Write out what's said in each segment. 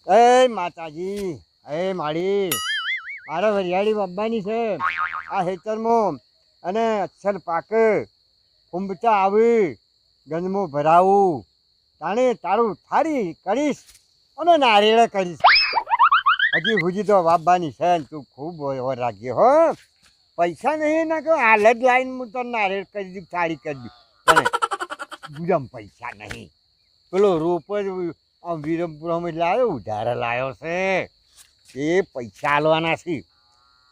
એ માતાજી, એ મારી મારે વરિયાળી બાબાની છે આ હેતરમાં અને અક્ષર પાકે ફૂંબચા આવી ગંજમો ભરાવું તાણે તારું થારી કરીશ અને નારિયેળ કરીશ. હજી હુજી તો બાબાની છે ને તું ખૂબ ઓર રાખ્યો હો. પૈસા નહીં ના કહો હાલ જ લાઈન હું તો નારિયેળ કરી દઉં થાળી કરી દઉં તને ગુજમ પૈસા નહીં. પેલો રોપ જ આમ વિરમપુરમ એટલે આવ્યો ઉધાર લાવ્યો છે એ પૈસા આલવાના છે.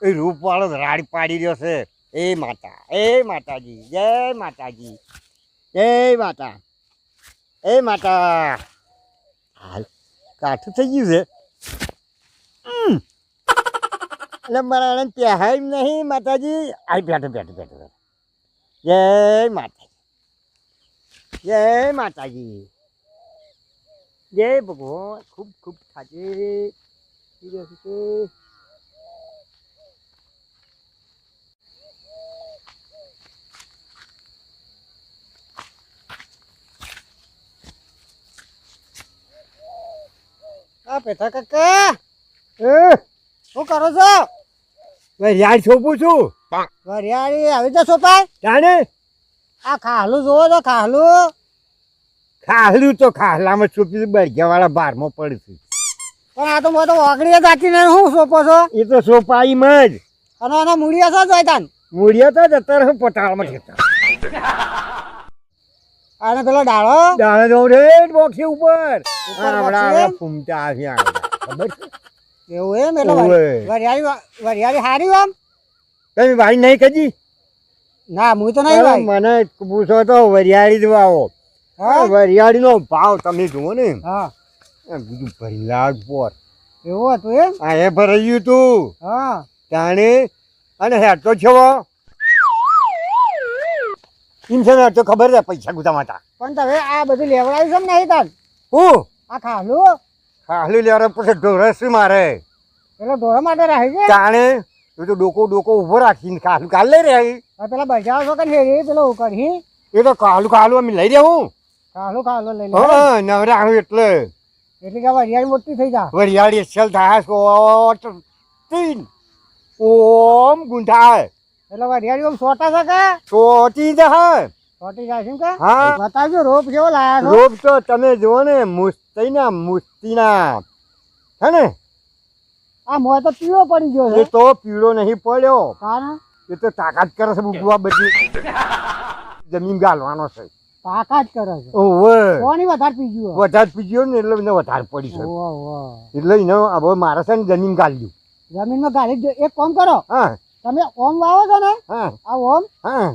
એ રૂપવાળો રાડ પાડી રહ્યો છે. એ માતા, એ માતાજી, જય માતાજી, જય માતા, એ માતા. હાલ કાઠું થઈ ગયું છે એટલે મારા ત્યાં નહીં માતાજી. આ બેઠો બેઠો બેઠો. જય માતાજી, જય માતાજી, જય ભગવાન. ખૂબ ખૂબ થાજે પેઠા કાકા. શું કરો છો? વરિયાળી છોપું છું. વરિયાળી આવી તો છોપાય જાણે. આ ખાહલું જોવો તો ખાહલું. ખાહલું તો ખાહલામાં છોપી બળગ્યા વાળા બારમાં પડશે. પણ આ તો બધો ઓગળી રાખીને શું છોપો છો? એ તો છોપાઈમાં જ. અને એના મૂળિયા છો જોઈ તાન? મૂળિયા તો જતા રહે પટાળમાં જતા. અને પેલો ડાળો ડાળો જો રે બોક્સી ઉપર ફૂમતા આવ્યા ખબર છે? એવું એમ? એટલે વરિયાળી હારી આમ તમે ભાઈ નહીં કજી? ના હું તો નહીં ભાઈ. મને પૂછો તો વરિયાળી જ વાવો. વરિયાળી નો ભાવ તમે જુઓ ને. હા બીજું ભરલાડ પોર એવું હતું એમ? હા એ ભરાયું તું. હા જાણે અને હેઠો છો ઇન્સાન તો ખબર છે પૈસા ગુતામાં. પણ તમે આ બધું લેવડાવ્યું છે ને નહીં તાન? હું આ ખાહલું ખાહલું લેવડાવ પછી ઢોરસ મારે પેલો ઢોરા માટે રાખે છે જાણે. તું તો ડોકો ડોકો ઉભો રાખીને ખાહલું કાલ લઈ રહી. પેલા બજાવ છો કે પેલો કરી એ તો ખાહલું ખાહલું અમે લઈ રહ્યા. ખાહલું ખાહલું લઈ લે નવરા એટલે એટલે કે વરિયાળી મોટી થઈ જાય. વરિયાળી એસલ થાય ઓમ ગુંઠાય એટલે વરિયાળી ઓમ સોટા છે કે સોટી જાય. સોટી જાય છે કે? હા બતાવજો રોપ કેવો લાયા છો? રોપ તો તમે જુઓ ને મુસ્તીના મુસ્તીના હે ને. આ મોય તો પીળો પડી ગયો છે. એ તો પીળો નહીં પડ્યો કારણ એ તો તાકાત કરે છે બુગવા બધી જમીન ગાલવાનો છે. તાકાત કરે છે. ઓવે કોની વધારે પીજ્યો? વધારે પીજ્યો ને એટલે એને વધારે પડી છે. એટલે એને હવે મારે છે ને જમીન ગાલ્યું. જમીનમાં ગાલી એક કામ કરો. હા તમે ઓમ વાવો છો ને? હા આ ઓમ. હા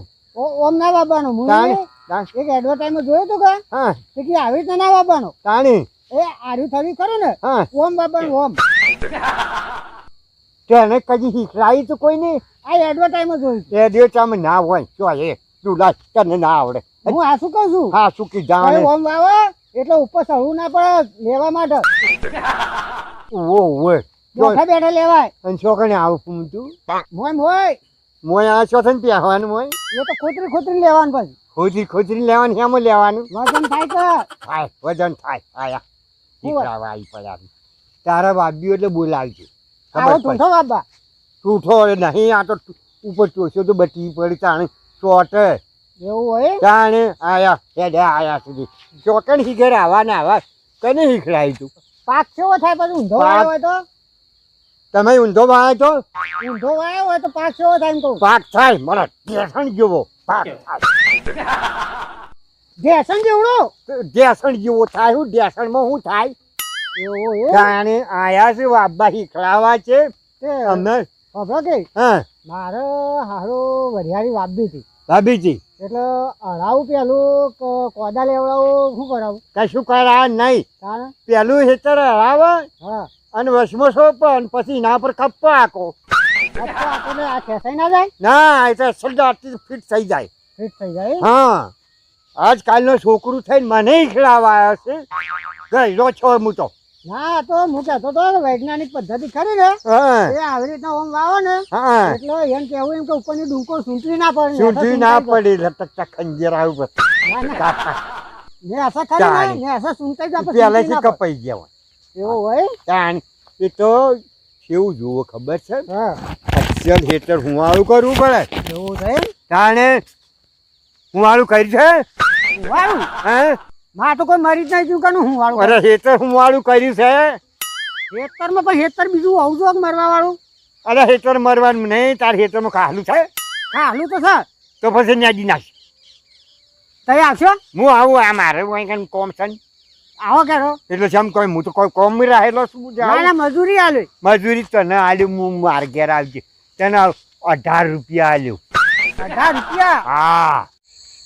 ઓમ ના વાવવાનો. હું એક એડવર્ટાઈઝમાં જોયું હતું કે હા કે આવી રીતે ના વાવવાનો. તાણી એ આર્યું થયું ખરું ને ઓમ વાવવાનું. ઓમ તેને કદી શીખડાવી તો કોઈ નહીં. આ એડવર્ટાઈઝમાં જોયું. એડવર્ટાઈઝમાં ના હોય જો એ તું લાજ તને ના આવડે. હું આ શું કહું છું? હા શું કી જાણે ઓમ વાવો એટલે ઉપર ચડવું ના પડે લેવા માટે. ઓવે બેઠા બેઠા લેવાય. અને છોકરાને આવું પૂમતું મોય મોય મોય આ છો થઈને પહેરવાનું મોય. એ તો ખોતરી ખોતરી લેવાનું પછી. ખોતરી ખોતરી લેવાનું એમ લેવાનું. વજન થાય કે થાય વજન થાય. આયા દીકરાવા આવી પડ્યા. તારા બાબ્યું એટલે બોલાવજો. આવો ઠૂઠો બાબા. ઠૂઠો નહીં આ તો ઉપર ટોસ્યો તો બટી પડી તાણે ચોટે એવું હોય જાણે. આયા હેડે આયા સુધી ચોકણ શીખર આવા ને આવા કને શીખડાયું તું? પાક કેવો થાય પછી ઊંધો વાયો હોય તો? તમે ઊંધો વાયો તો ઊંધો વાયો હોય તો પાક કેવો થાય? તો પાક થાય મને ઢેસણ જેવો પાક થાય. ઢેસણ જેવડો? ઢેસણ જેવો થાય. શું ઢેસણમાં શું થાય? એવું જાણે આયા છે બાબા શીખડાવા છે અમે. ખબર કે હા મારે હારો વરિયાળી વાવી હતી. વાવી હતી એટલે હરાવું પેલું કોદા લેવડાવું શું કરાવું? કશું કરાવ નહીં. પેલું હેતર હરાવે હા અને વસમો સોપો અને પછી એના પર કપ્પો આખો આ ખેંચાઈ ના જાય? ના એ તો સલદાથી ફિટ થઈ જાય. ફિટ થઈ જાય? હા આજકાલનો છોકરું થઈને મને ખીલાવા આવ્યો છે. ગયેલો છો હું તો. ના તો હું કહેતો તો વૈજ્ઞાનિક પદ્ધતિ ખરી ને એ આવી રીતના ઓમ વાવો ને એટલે એમ કેવું એમ કે ઉપરની ડુંકો સૂંટવી ના પડે. સૂંટવી ના પડે. લટકતા ખંજર આવું ને આશા ખરી તાણી. ને આશા સુનતા જ આપણે પહેલેથી સુનતી ના કપાઈ ગયા હોય પડે. એવું હોય તાણ એ તો કેવું જુઓ ખબર છે હા અક્ષર હેઠળ હુંવાળું કરવું પડે એવું થાય તાણે હુંવાળું કરી છે વાળું હે માં તો કોઈ મરી જ નહીં ગયું કનું હું વાળું અરે હેઠળ હુંવાળું કર્યું છે હેતરમાં પણ હેતર બીજું આવું જો મરવા વાળું અરે હેઠળ મરવાનું નહીં તાર હેઠળમાં ખાલું છે હા હાલું તો સર તો પછી ન્યાજી નાખ તઈ આવશો હું આવું આ મારે કંઈ કોમ છે ને. આવો કરો એટલે જેમ કોઈ હું તો કોઈ કોમ રહેલો શું ના જાઉં ના મજૂરી આલે મજૂરી તને આલ્યું હું માર ઘેર આવજે તને 18 રૂપિયા આલ્યું 18 રૂપિયા હા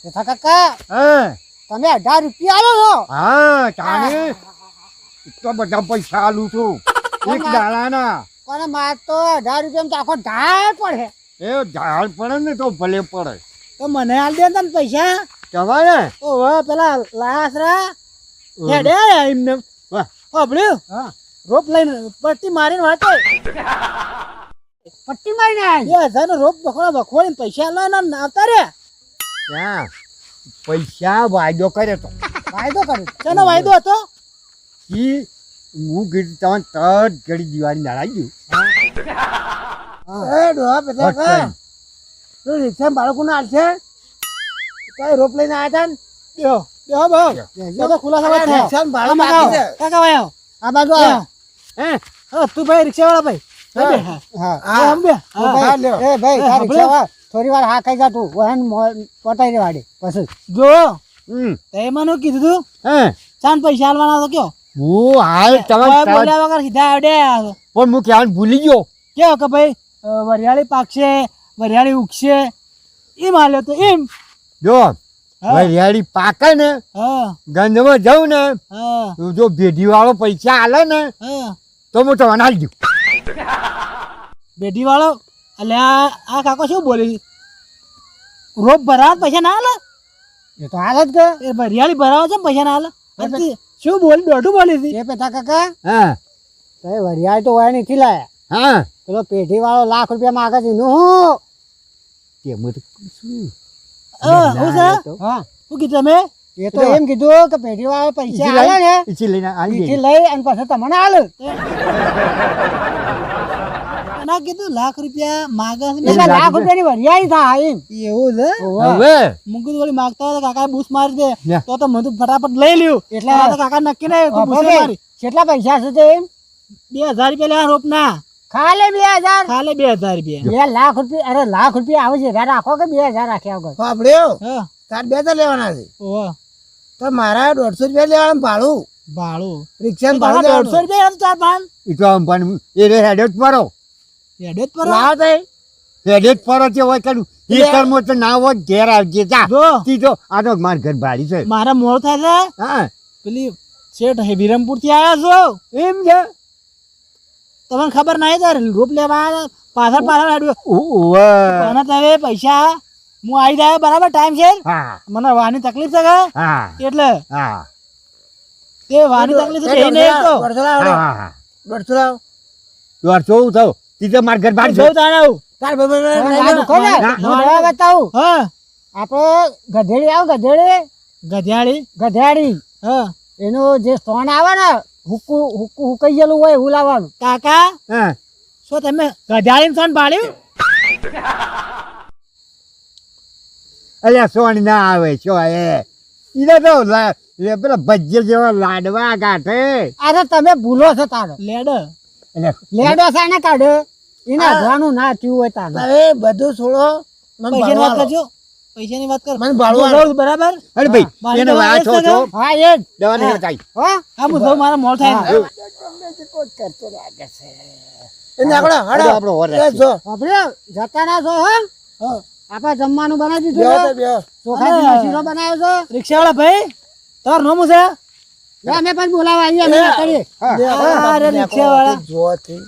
યથા કાકા હા તમે 18 રૂપિયા આલો છો હા તાણે એટલા બધા પૈસા આલું છું એક દાડાના કોને માર તો 18 રૂપિયા તો આખો ઢાળ પડે એ ઝાડ પડે ને તો ભલે પડે તો મને આલ દે ને પૈસા કહેવાય ને ઓહો પેલા લાસરા હેડે એમને વાહ. હોબળ્યું હા રોપ લઈને પટ્ટી મારીને વાટે પટ્ટી મારીને આય 2000 નો રોપ વખોડીને પૈસા લઈને આવતા રે ત્યાં પૈસા વાયદો કરે તો વાયદો કર્યો શેનો વાયદો હતો ઈ હું કીધું તમે તરત ઘડી દિવાળી નાળાઈ એ ડોહા પેલા ગયું તો રિક્ષા બાળકોને આલશે કઈ રોપ લઈને આવ્યા હતા ને બેહો બેહો તો ખુલાસા વાત થાય રિક્ષા બાળકો કાકા ભાઈ આ બાજુ આવો હે હા તું ભાઈ રિક્ષા વાળા ભાઈ હા હમ બે એ ભાઈ તાર રિક્ષા વાળા થોડી વાર હા કઈ જા તું વહન પટાઈ રે વાડી પછી જો તે મને કીધું તું હે ચાંદ પૈસા આલવાના તો કયો હું હાલ તમે બોલ્યા વગર સીધા આવડે પણ હું ક્યાં ભૂલી ગયો કેવો કે ભાઈ વરિયાળી પાકશે વરિયાળી ઉગશે એમ હાલ્યો તો એમ જો હા. વરિયાળી પાકે ને હા ગંધમાં જાઉં ને હા તો જો ભેડી વાળો પૈસા આલે ને હા તો હું તો અનાલ દઉં બેટી વાળો અલ્યા આ કાકો શું બોલી રોપ ભરાવા પૈસા ના હાલે એ તો હાલ જ કે એ વરિયાળી ભરાવા છે ને પૈસા ના હાલે શું બોલી દોઢું બોલી હતી એ પેતા કાકા હા તો વરિયાળી તો હોય નથી લાયા હા પેલો પેઢી વાળો લાખ રૂપિયા માંગે છે નું હું તેમ તો શું હું છે હા શું કીધું તમે એ તો એમ કીધું કે પેઢી વાળો પૈસા હાલે ને ઈચી લઈને આલી ઈથી લઈ અને પછી તમને હાલે ના કીધું લાખ રૂપિયા માંગે છે લાખ રૂપિયાની વરિયાળી થાય એમ એવું છે હવે મુકુદ વળી માંગતા હોય તો કાકા બૂસ મારી દે લે. તો મને તો ફટાફટ લઈ લ્યું એટલે તો કાકા નક્કી નહીં તો બૂસ મારી કેટલા પૈસા છે તે એમ 2000 રૂપિયા લેવા રોપ ના ખાલે 2000 ખાલે 2000 રૂપિયા 2 લાખ રૂપિયા અરે લાખ રૂપિયા આવે છે રાખો કે 2000 રાખ્યા વગર બાપડ્યો હા તાર 2000 લેવાના છે ઓહો તો મારા 150 રૂપિયા લેવાના ભાડું ભાડું રિક્ષા ભાડું ભાડું 150 રૂપિયા ચાર પાંચ ઈ તો અંબાની એ રે હેડેટ પરો હેડે જ પર લાવ તઈ હેડેટ પરો છે હોય કરું એ કર્મો તો ના હોય ઘેર આવજે જા જો તીજો આ તો માર ઘર ભાડી છે મારા મોડ થાય છે હા પેલી શેઠ વિરમપુર થી આવ્યા છો એમ છે તમને ખબર નહીં તાર રૂપ લેવા પાછળ પાછળ હાડ્યો ઓવે મને તમે પૈસા હું આવી જાય બરાબર ટાઈમ છે હા મને વાની તકલીફ છે કે હા એટલે હા તે વાની તકલીફ છે એ નહીં તો 150 લાવ હા હા 150 લાવ તું શું થયું તીજો માર ઘર ભાડી જવું તાણે આવું તાર ભાઈ બતાવું હા આપણે ગધેડી આવ ગધેડી ગધેડી હા એનું જે સોન આવે ને હુકાઈ ગયેલું હોય એવું લાવવાનું કાકા હા શું તમે ગધેડી સોન પાડ્યું અલ્યા સોન ના આવે છો એ ઈને તો પેલા ભજીયા જેવા લાડવા ગાંઠે અરે તમે ભૂલો છો તારો લેડો છે ને કાઢે એને અધવાનું ના થયું હોય તારે હવે બધું છોડો મને પૈસાની વાત ભાડું કરજો પૈસાની વાત કર મને ભાડું આલો. બરાબર અરે ભાઈ એને વાત છો છો હા એ જ દવા નહીં બતાઈ હા હું જો મારા મોડ થાય એને આગળ હાડો હાડો આપણો હોર એ જો આપણે જતા ના છો હા આપણે જમવાનું બનાવી બેહો તો દીધું બેહો ચોખાનો શીરો બનાવ્યો છે રિક્ષાવાળા ભાઈ તમારું નામ છે અમે પણ બોલાવા આવીએ અમે કરીએ બેહો, અરે બાપુ, રિક્ષાવાળા. જોવાથી